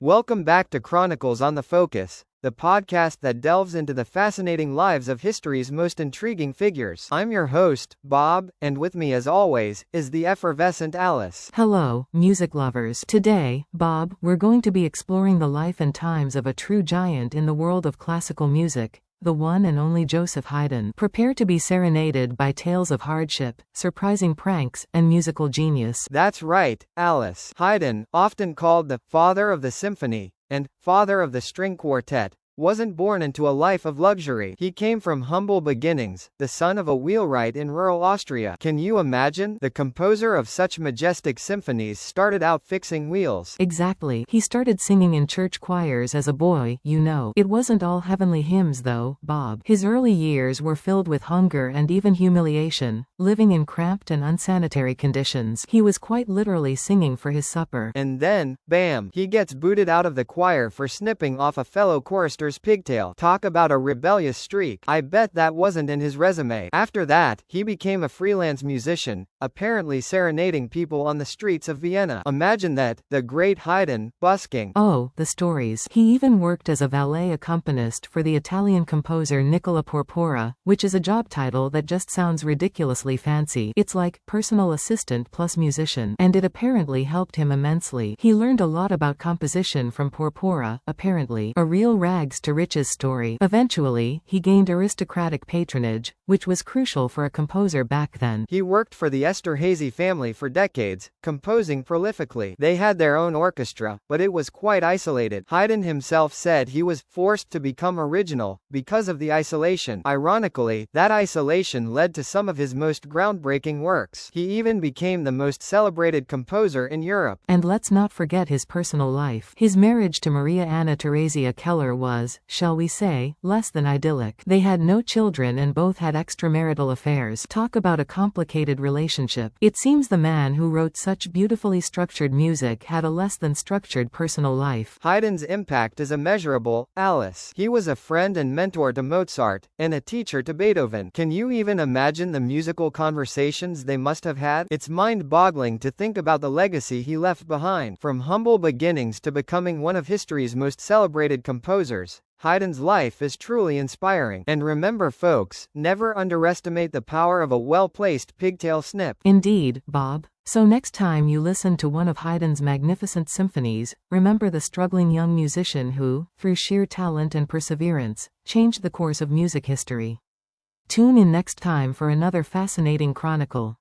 Welcome back to Chronicles on the Focus, the podcast that delves into the fascinating lives of history's most intriguing figures. I'm your host, Bob, and with me as always, is the effervescent Alice. Hello, music lovers. Today, Bob, we're going to be exploring the life and times of a true giant in the world of classical music, the one and only Joseph Haydn. Prepare to be serenaded by tales of hardship, surprising pranks, and musical genius. That's right, Alice. Haydn, often called the father of the symphony and father of the string quartet, wasn't born into a life of luxury. He came from humble beginnings, the son of a wheelwright in rural Austria. Can you imagine? The composer of such majestic symphonies started out fixing wheels. Exactly. He started singing in church choirs as a boy, you know. It wasn't all heavenly hymns though, Bob. His early years were filled with hunger and even humiliation, living in cramped and unsanitary conditions. He was quite literally singing for his supper. And then, bam, he gets booted out of the choir for snipping off a fellow chorister's pigtail. Talk about a rebellious streak. I bet that wasn't in his resume. After that, he became a freelance musician, apparently serenading people on the streets of Vienna. Imagine that, the great Haydn, busking. Oh, the stories. He even worked as a valet accompanist for the Italian composer Nicola Porpora, which is a job title that just sounds ridiculously fancy. It's like personal assistant plus musician, and it apparently helped him immensely. He learned a lot about composition from Porpora, apparently, a real rags to riches story. Eventually, he gained aristocratic patronage, which was crucial for a composer back then. He worked for the Esterházy family for decades, composing prolifically. They had their own orchestra, but it was quite isolated. Haydn himself said he was forced to become original because of the isolation. Ironically, that isolation led to some of his most groundbreaking works. He even became the most celebrated composer in Europe. And let's not forget his personal life. His marriage to Maria Anna Theresia Keller was, shall we say, less than idyllic. They had no children and both had extramarital affairs. Talk about a complicated relationship. It seems the man who wrote such beautifully structured music had a less than structured personal life. Haydn's impact is immeasurable, Alice. He was a friend and mentor to Mozart, and a teacher to Beethoven. Can you even imagine the musical conversations they must have had? It's mind-boggling to think about the legacy he left behind. From humble beginnings to becoming one of history's most celebrated composers, Haydn's life is truly inspiring. And remember folks, never underestimate the power of a well-placed pigtail snip. Indeed, Bob. So next time you listen to one of Haydn's magnificent symphonies, remember the struggling young musician who, through sheer talent and perseverance, changed the course of music history. Tune in next time for another fascinating chronicle.